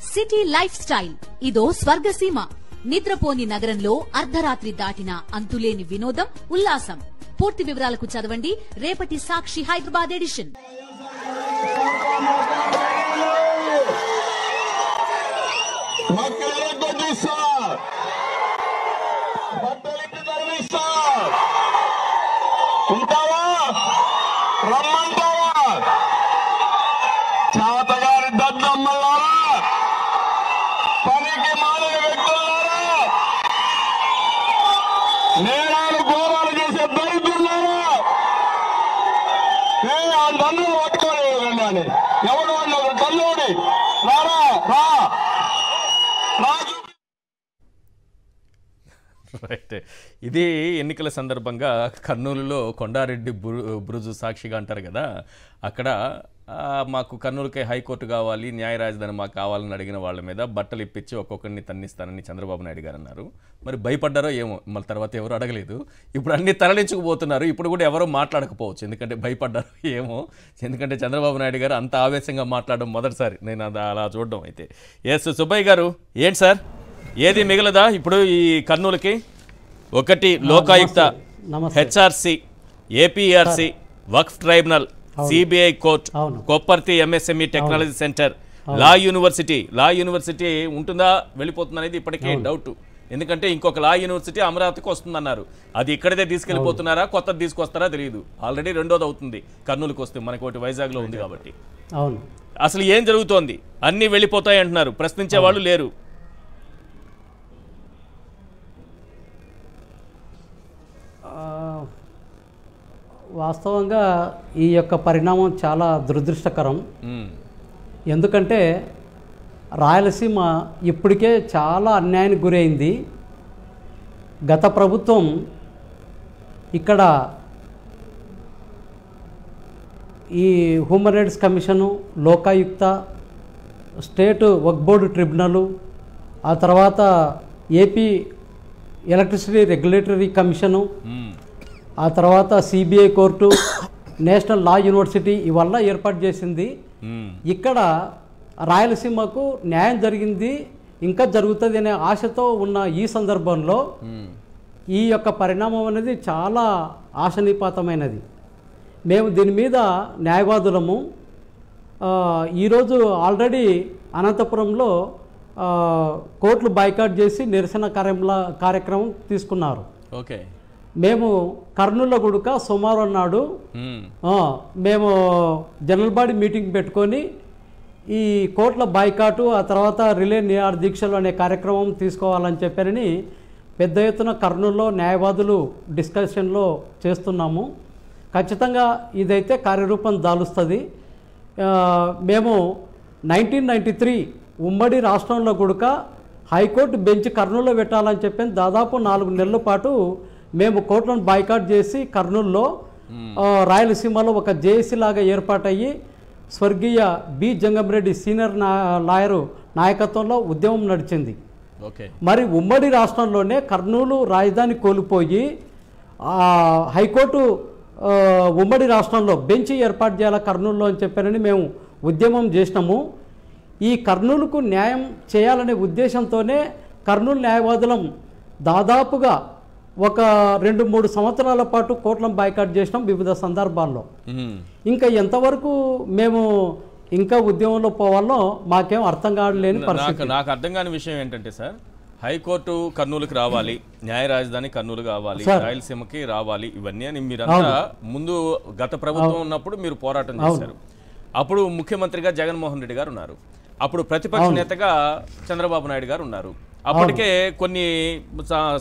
City life style ఇదో స్వర్గసీమ. నిద్రపోని నగరంలో అర్ధరాత్రి దాటిన అంతులేని వినోదం, ఉల్లాసం. పూర్తి వివరాలకు చదవండి రేపటి సాక్షి హైదరాబాద్ ఎడిషన్. చాతగారి దద్దమ్మలారా, పనికి మాలిన వ్యక్తులారా, నేరాలు ఘోరాలు చేసే దరిద్రులారా, అందరూ పట్టుకోలేదండి అని ఎవరు అన్నారు? తల్లుడి రారా రా రాజు. రైట్. ఇది ఎన్నికల సందర్భంగా కర్నూలులో కొండారెడ్డి బురుజు సాక్షిగా అంటారు కదా, అక్కడ మాకు కర్నూలుకే హైకోర్టు కావాలి, న్యాయ రాజధాని మాకు కావాలని అడిగిన వాళ్ళ మీద బట్టలు ఇప్పించి ఒక్కొక్కరిని తన్నిస్తానని చంద్రబాబు నాయుడు గారు అన్నారు. మరి భయపడ్డారో ఏమో, మళ్ళీ తర్వాత ఎవరు అడగలేదు. ఇప్పుడు అన్ని తరలించుకుపోతున్నారు. ఇప్పుడు కూడా ఎవరో మాట్లాడకపోవచ్చు, ఎందుకంటే భయపడ్డారో ఏమో. ఎందుకంటే చంద్రబాబు నాయుడు గారు అంత ఆవేశంగా మాట్లాడడం మొదటిసారి నేను అలా చూడడం. అయితే ఎస్ సుబ్బయ్య గారు, ఏంటి సార్, ఏది మిగలదా ఇప్పుడు ఈ కర్నూలుకి? ఒకటి Lokayukta, HRC, APRC, Waqf tribunal, CBI court, Kopparthi MSME technology centre, law university ఉంటుందా వెళ్ళిపోతుంది అనేది ఇప్పటికే డౌట్. ఎందుకంటే ఇంకొక లా యూనివర్సిటీ అమరావతికి వస్తుందన్నారు. అది ఇక్కడిదే తీసుకెళ్ళిపోతున్నారా, కొత్తది తీసుకొస్తారా తెలియదు. ఆల్రెడీ రెండోది అవుతుంది కర్నూలుకి వస్తే, మనకి ఒకటి వైజాగ్లో ఉంది కాబట్టి. అసలు ఏం జరుగుతోంది? అన్నీ వెళ్ళిపోతాయి అంటున్నారు, ప్రశ్నించే వాళ్ళు లేరు. వాస్తవంగా ఈ యొక్క పరిణామం చాలా దురదృష్టకరం. ఎందుకంటే రాయలసీమ ఇప్పటికే చాలా అన్యాయానికి గురైంది. గత ప్రభుత్వం ఇక్కడ ఈ human rights commission, Lokayukta, state Waqf board tribunal, ఆ తర్వాత ఏపీ ఎలక్ట్రిసిటీ రెగ్యులేటరీ కమిషను, ఆ తర్వాత CBI court, national law university ఇవల్ల ఏర్పాటు చేసింది. ఇక్కడ రాయలసీమకు న్యాయం జరిగింది, ఇంకా జరుగుతుంది అనే ఆశతో ఉన్న ఈ సందర్భంలో ఈ యొక్క పరిణామం అనేది చాలా ఆశనీపాతమైనది. మేము దీని మీద న్యాయవాదులము. ఈరోజు ఆల్రెడీ అనంతపురంలో కోర్టులు బాయ్కాట్ చేసి నిరసన కార్యక్రమం తీసుకున్నారు. ఓకే. మేము కర్నూలులో కూడా సోమవారం నాడు మేము జనరల్ బాడీ మీటింగ్ పెట్టుకొని ఈ కోర్టుల బాయ్కాటు, ఆ తర్వాత రిలే నిరాహార దీక్షలు అనే కార్యక్రమం తీసుకోవాలని చెప్పారని పెద్ద ఎత్తున కర్నూలులో న్యాయవాదులు డిస్కషన్లో చేస్తున్నాము. ఖచ్చితంగా ఇదైతే కార్యరూపం దాలుస్తుంది. మేము 1993 ఉమ్మడి రాష్ట్రంలో కూడా హైకోర్టు బెంచ్ కర్నూలులో పెట్టాలని చెప్పి దాదాపు 4 నెలల పాటు మేము కోర్టులను బాయ్కాట్ చేసి కర్నూలులో రాయలసీమలో ఒక జేఏసీ లాగా ఏర్పాటయ్యి స్వర్గీయ బి జంగంరెడ్డి సీనియర్ లాయరు నాయకత్వంలో ఉద్యమం నడిచింది. మరి ఉమ్మడి రాష్ట్రంలోనే కర్నూలు రాజధాని కోల్పోయి హైకోర్టు ఉమ్మడి రాష్ట్రంలో బెంచ్ ఏర్పాటు చేయాలి కర్నూలులో అని చెప్పారని మేము ఉద్యమం చేసినాము. ఈ కర్నూలుకు న్యాయం చేయాలనే ఉద్దేశంతోనే కర్నూలు న్యాయవాదులం దాదాపుగా ఒక 2-3 సంవత్సరాల పాటు కోర్టులను బాయ్కాట్ చేసినాం వివిధ సందర్భాల్లో. ఇంకా ఎంతవరకు మేము ఇంకా ఉద్యమంలో పోవాలో మాకేం అర్థం కావలేని పరిస్థితి. నాకు అర్థం కాని విషయం ఏంటంటే సార్, హైకోర్టు కర్నూలుకి రావాలి, న్యాయ రాజధాని కర్నూలు కావాలి, రాయలసీమకి రావాలి, ఇవన్నీ అని మీరంతా ముందు గత ప్రభుత్వం ఉన్నప్పుడు మీరు పోరాటం చేశారు. అప్పుడు ముఖ్యమంత్రిగా జగన్మోహన్ రెడ్డి గారు ఉన్నారు, అప్పుడు ప్రతిపక్ష నేతగా చంద్రబాబు నాయుడు గారు ఉన్నారు. అప్పటికే కొన్ని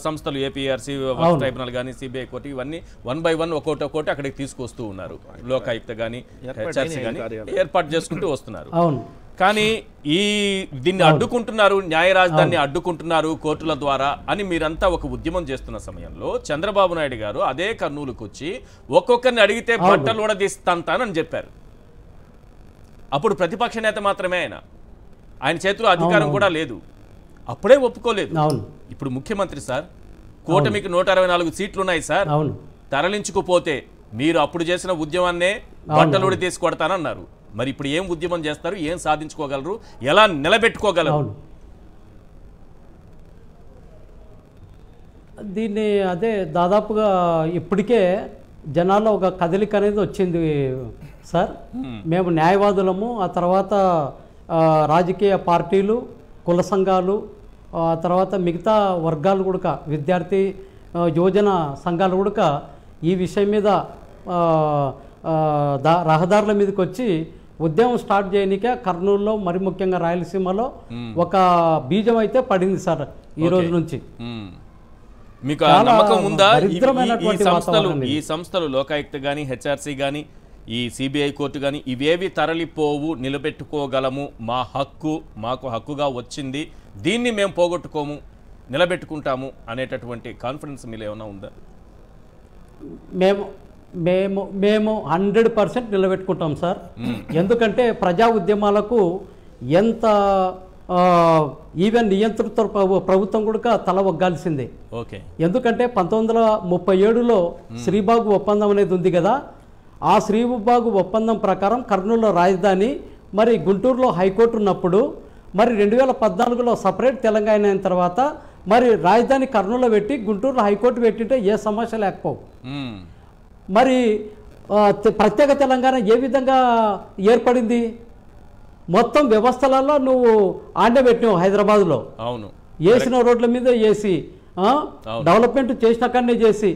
సంస్థలు ఏపీఆర్సీ, వక్ఫ్ ట్రైబ్యునల్ కానీ, సిబిఐ కోర్టు, ఇవన్నీ 1 by 1 ఒక్కోటి అక్కడికి తీసుకొస్తూ ఉన్నారు. లోకాయుక్త కానీ, హెచ్ఆర్సీ కానీ ఏర్పాటు చేసుకుంటూ వస్తున్నారు. కానీ దీన్ని అడ్డుకుంటున్నారు, న్యాయ రాజధానిని అడ్డుకుంటున్నారు కోర్టుల ద్వారా అని మీరంతా ఒక ఉద్యమం చేస్తున్న సమయంలో చంద్రబాబు నాయుడు గారు అదే కర్నూలుకు వచ్చి ఒక్కొక్కరిని అడిగితే బట్టలు కూడా తీస్తానని చెప్పారు. అప్పుడు ప్రతిపక్ష నేత మాత్రమే ఆయన చేతిలో అధికారం కూడా లేదు, అప్పుడే ఒప్పుకోలేదు. ఇప్పుడు ముఖ్యమంత్రి సార్, కూటమికి 164 సీట్లు ఉన్నాయి సార్, తరలించుకుపోతే మీరు అప్పుడు చేసిన ఉద్యమాన్నే బట్టలుడి తీసి కొడతానన్నారు. మరి ఇప్పుడు ఏం ఉద్యమం చేస్తారు, ఏం సాధించుకోగలరు, ఎలా నిలబెట్టుకోగలరు? అవును, దీన్ని అదే దాదాపుగా ఇప్పటికే జనాల్లో ఒక కదలిక అనేది వచ్చింది సార్. మేము న్యాయవాదులము, ఆ తర్వాత రాజకీయ పార్టీలు, కుల సంఘాలు, ఆ తర్వాత మిగతా వర్గాలు కూడా, విద్యార్థి యువజన సంఘాలు కూడా ఈ విషయం మీద రహదారుల మీదకి వచ్చి ఉద్యమం స్టార్ట్ చేయనికే కర్నూలులో, మరి ముఖ్యంగా రాయలసీమలో ఒక బీజం అయితే పడింది సార్ ఈ రోజు నుంచి. మీకు ఆ నమ్మకం ఉందా? ఈ సంస్థలు లోకాయుక్త కానీ, హెచ్ఆర్సీ కానీ, ఈ సిబిఐ కోర్టు కానీ ఇవేవి తరలిపోవు, నిలబెట్టుకోగలము, మాకు హక్కుగా వచ్చింది, దీన్ని మేము పోగొట్టుకోము, నిలబెట్టుకుంటాము అనేటటువంటి కాన్ఫిడెన్స్ మీలో ఏమైనా ఉందా? మేము 100% నిలబెట్టుకుంటాం సార్. ఎందుకంటే ప్రజా ఉద్యమాలకు ఎంత ఈవెన్ నియంత్రిత ప్రభుత్వం కూడా తల ఒగ్గాల్సిందే. ఎందుకంటే 1937లో శ్రీబాగు ఒప్పందం అనేది ఉంది కదా, ఆ శ్రీబాగు ఒప్పందం ప్రకారం కర్నూలులో రాజధాని, మరి గుంటూరులో హైకోర్టు ఉన్నప్పుడు, మరి 2014లో సపరేట్ తెలంగాణ అయిన తర్వాత మరి రాజధాని కర్నూలులో పెట్టి గుంటూరులో హైకోర్టు పెట్టింటే ఏ సమస్య లేకపోవు. మరి ప్రత్యేక తెలంగాణ ఏ విధంగా ఏర్పడింది? మొత్తం వ్యవస్థలలో నువ్వు ఆండబెట్టినావు హైదరాబాద్లో. అవును, వేసిన రోడ్ల మీద వేసి డెవలప్మెంట్ చేసిన కన్నే చేసి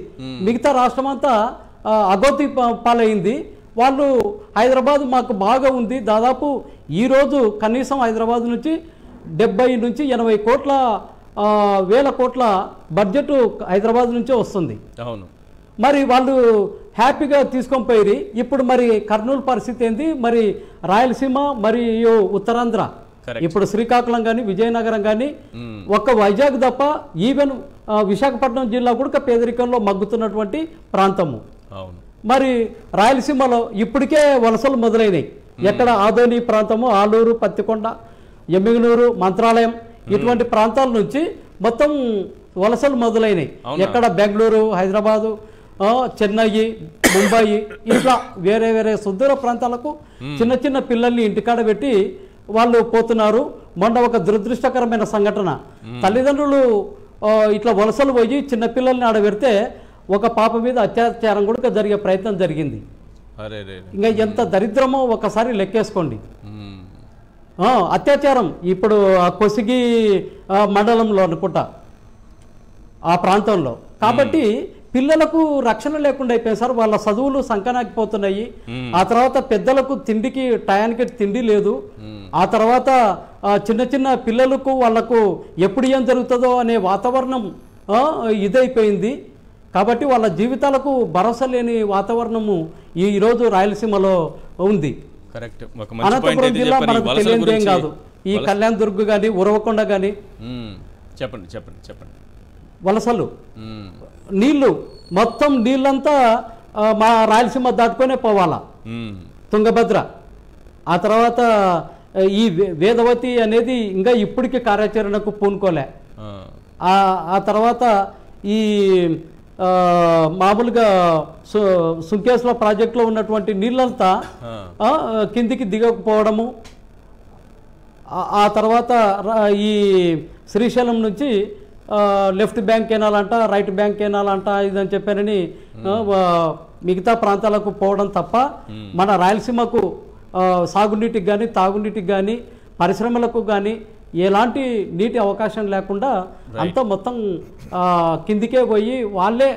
మిగతా రాష్ట్రం అంతా అగోతి పాలైంది. వాళ్ళు హైదరాబాద్ మాకు బాగా ఉంది, దాదాపు ఈరోజు కనీసం హైదరాబాద్ నుంచి 70 నుంచి 80 కోట్ల వేల కోట్ల బడ్జెట్ హైదరాబాద్ నుంచే వస్తుంది. అవును, మరి వాళ్ళు హ్యాపీగా తీసుకొని పోయి ఇప్పుడు మరి కర్నూలు పరిస్థితి ఏంది? మరి రాయలసీమ మరియు ఉత్తరాంధ్ర, ఇప్పుడు శ్రీకాకుళం కానీ, విజయనగరం కానీ, ఒక్క వైజాగ్ తప్ప ఈవెన్ విశాఖపట్నం జిల్లా కూడా పేదరికంలో మగ్గుతున్నటువంటి ప్రాంతము. మరి రాయలసీమలో ఇప్పటికే వలసలు మొదలైనవి. ఎక్కడ ఆదోని ప్రాంతము, ఆలూరు, పత్తికొండ, ఎమ్మిగనూరు, మంత్రాలయం ఇటువంటి ప్రాంతాల నుంచి మొత్తం వలసలు మొదలైనవి. ఎక్కడ బెంగళూరు, హైదరాబాదు, చెన్నై, ముంబై, ఇట్లా వేరే వేరే సుదూర ప్రాంతాలకు చిన్న చిన్న పిల్లల్ని ఇంటికాడ పెట్టి వాళ్ళు పోతున్నారు. మొన్న ఒక దురదృష్టకరమైన సంఘటన, తల్లిదండ్రులు ఇట్లా వలసలు పోయి చిన్నపిల్లల్ని ఆడబెడితే ఒక పాప మీద అత్యాచారం కూడా జరిగే ప్రయత్నం జరిగింది. ఇంకా ఎంత దరిద్రమో ఒకసారి లెక్కేసుకోండి. అత్యాచారం ఇప్పుడు కొసిగి మండలంలో అనుకుంటా ఆ ప్రాంతంలో. కాబట్టి పిల్లలకు రక్షణ లేకుండా అయిపోయింది సార్. వాళ్ళ చదువులు సంకనాకిపోతున్నాయి. ఆ తర్వాత పెద్దలకు తిండికి టయానికి తిండి లేదు. ఆ తర్వాత చిన్న చిన్న పిల్లలకు వాళ్ళకు ఎప్పుడు ఏం జరుగుతుందో అనే వాతావరణం ఇదైపోయింది. కాబట్టి వాళ్ళ జీవితాలకు భరోసా లేని వాతావరణము ఈరోజు రాయలసీమలో ఉంది. అనంతపురం జిల్లా మనకు తెలియదేం కాదు. ఈ కళ్యాణ్ దుర్గ్ కానీ, ఉరవకొండ కానీ చెప్పండి వలసలు, నీళ్లు మొత్తం నీళ్ళంతా మా రాయలసీమ దాటుకునే పోవాలా. తుంగభద్ర, ఆ తర్వాత ఈ వేదవతి అనేది ఇంకా ఇప్పటికీ కార్యాచరణకు పూనుకోలే. ఆ తర్వాత ఈ మామూలుగా సుంకేశ్వర ప్రాజెక్టులో ఉన్నటువంటి నీళ్ళంతా కిందికి దిగకపోవడము. ఆ తర్వాత ఈ శ్రీశైలం నుంచి లెఫ్ట్ బ్యాంక్ కెనాల్ అంట, రైట్ బ్యాంక్ కెనాల్ అంట, ఇదని చెప్పారని మిగతా ప్రాంతాలకు పోవడం తప్ప మన రాయలసీమకు సాగునీటికి కానీ, తాగునీటికి కానీ, పరిశ్రమలకు కానీ ఎలాంటి నీటి అవకాశం లేకుండా అంతా మొత్తం కిందికే పోయి వాళ్ళే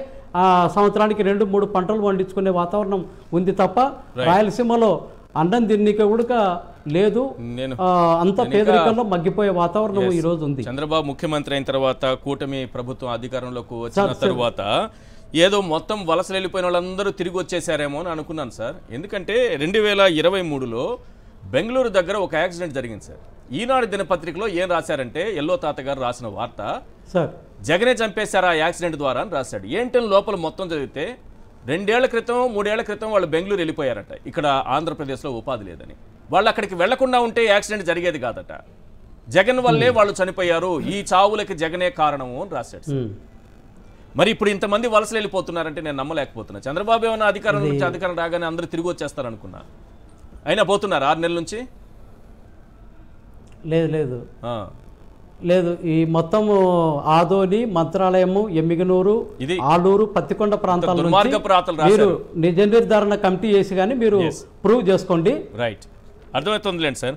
సంవత్సరానికి 2-3 పంటలు పండించుకునే వాతావరణం ఉంది తప్ప రాయలసీమలో అన్నం తిన్నిక కూడా లేదు. అంత పేదరికంలో మగ్గిపోయే వాతావరణం ఈ రోజు ఉంది. చంద్రబాబు ముఖ్యమంత్రి అయిన తర్వాత, కూటమి ప్రభుత్వం అధికారంలోకి వచ్చిన తర్వాత ఏదో మొత్తం వలసలు వెళ్ళిపోయిన వాళ్ళందరూ తిరిగి వచ్చేసారేమో అని అనుకున్నాను సార్. ఎందుకంటే 2023లో బెంగళూరు దగ్గర ఒక యాక్సిడెంట్ జరిగింది సార్. ఈనాడు దినపత్రికలో ఏం రాశారంటే, ఎల్లో తాత గారు రాసిన వార్త, జగనే చంపేశారు ఆ యాక్సిడెంట్ ద్వారా అని రాశాడు. ఏంటని లోపల మొత్తం చదివితే 2 ఏళ్ల క్రితం 3 ఏళ్ల క్రితం వాళ్ళు బెంగళూరు వెళ్ళిపోయారట. ఇక్కడ ఆంధ్రప్రదేశ్లో ఉపాధి లేదని. వాళ్ళు అక్కడికి వెళ్లకుండా ఉంటే యాక్సిడెంట్ జరిగేది కాదట. జగన్ వల్లే వాళ్ళు చనిపోయారు, ఈ చావులకి జగనే కారణము అని రాశాడు. మరి ఇప్పుడు ఇంతమంది వలసలు వెళ్ళిపోతున్నారంటే నేను నమ్మలేకపోతున్నా. చంద్రబాబు ఏమైనా అధికారం నుంచి అధికారం రాగానే అందరూ తిరిగి వచ్చేస్తారు అనుకున్నా. అయినా పోతున్నారు 6 నెలల నుంచి? లేదు లేదు లేదు, ఈ మొత్తము ఆదోని, మంత్రాలయము, ఎమ్మిగనూరు, ఇది ఆలూరు, పత్తికొండ ప్రాంతాల నుంచి మీరు నిజ నిర్ధారణ కమిటీ చేసి కానీ మీరు ప్రూవ్ చేసుకోండి. రైట్, అర్థమవుతుందిలేండి సార్.